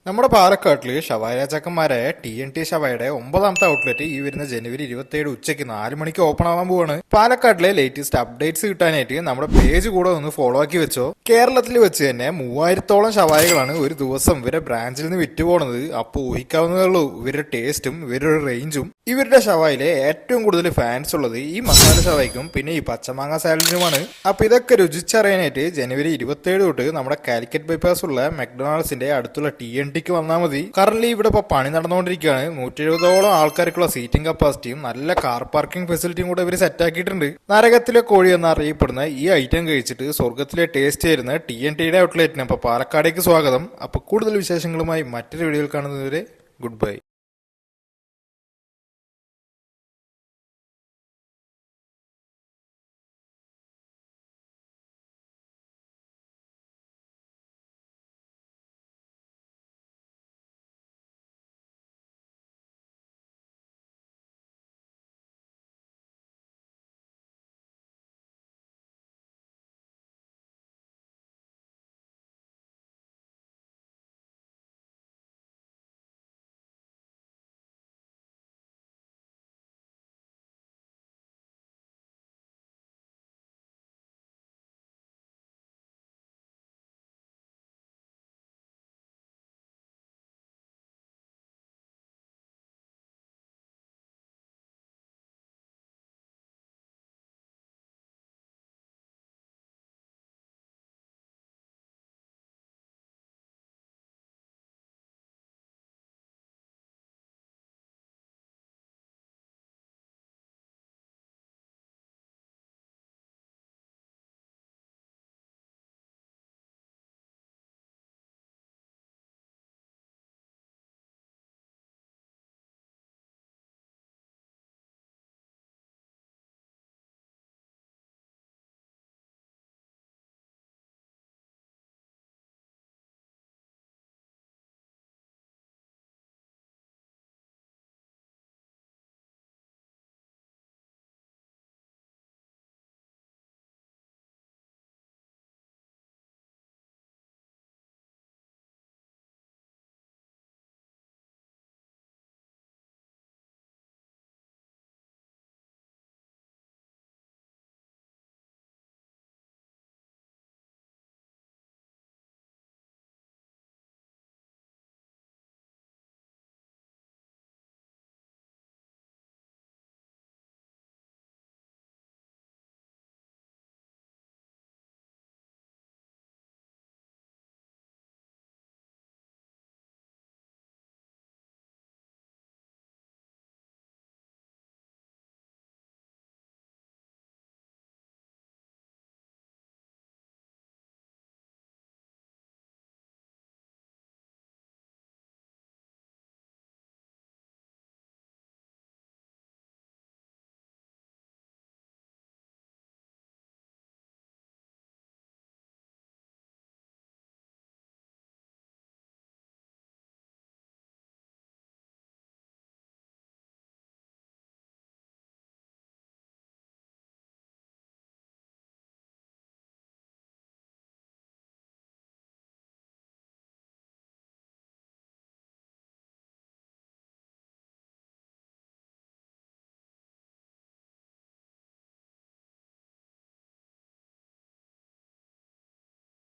നമ്മുടെ പാലക്കാട്ടില് ഷവായ രാജാക്കന്മാരായ TNT ഷവായയുടെ 9ാമത്തെ outlet ഈ വരുന്ന ജനുവരി 27 ഉച്ചയ്ക്ക് 4 മണിക്ക് ഓപ്പൺ ആവാൻ പോവാണ്. പാലക്കാട്ടിലെ ലേറ്റസ്റ്റ് അപ്ഡേറ്റ്സ് കിട്ടാനായിട്ട് നമ്മുടെ പേജ് കൂടെ ഒന്ന് ഫോളോ ആക്കി വെച്ചോ. കേരളത്തിൽ വെച്ച് തന്നെ 3000ഓളം ഷവായകളാണ് ഒരു ദിവസം ഇവരെ ബ്രാഞ്ചിൽ നിന്ന് വിറ്റുപോണത്. അപ്പൊ ഊഹിക്കാവുന്നതേ ഉള്ളൂ ഇവരുടെ ടേസ്റ്റും ഇവരുടെ റേഞ്ചും. ഇവരുടെ ഷവായിലെ ഏറ്റവും കൂടുതൽ ഫാൻസ് ഉള്ളത് ഈ മസാല ഷവായിക്കും പിന്നെ ഈ പച്ചമാങ്ങ സാലഡിനുമാണ്. അപ്പൊ ഇതൊക്കെ രുചിച്ചറിയാനായിട്ട് ജനുവരി 27 തൊട്ട് നമ്മുടെ കാലിക്കറ്റ് ബൈപ്പാസ് ഉള്ള മെക്ഡൊണാൾഡ്സിന്റെ അടുത്തുള്ള TNTക്ക് വന്നാൽ മതി. കറന്റ് ഇവിടെ ഇപ്പൊ പണി നടന്നുകൊണ്ടിരിക്കുകയാണ്. 170ഓളം ആൾക്കാർക്കുള്ള സീറ്റിംഗ് കപ്പാസിറ്റിയും നല്ല കാർ പാർക്കിംഗ് ഫെസിലിറ്റിയും കൂടെ ഇവർ സെറ്റ് ആക്കിയിട്ടുണ്ട്. നരകത്തിലെ കോഴി എന്നറിയപ്പെടുന്ന ഈ ഐറ്റം കഴിച്ചിട്ട് സ്വർഗത്തിലെ ടേസ്റ്റ് ആയിരുന്ന TNTയുടെ ഔട്ട്ലെറ്റിന് അപ്പൊ പാലക്കാടേക്ക് സ്വാഗതം. അപ്പൊ കൂടുതൽ വിശേഷങ്ങളുമായി മറ്റൊരു വീഡിയോയിൽ കാണുന്നതുവരെ ഗുഡ് ബൈ.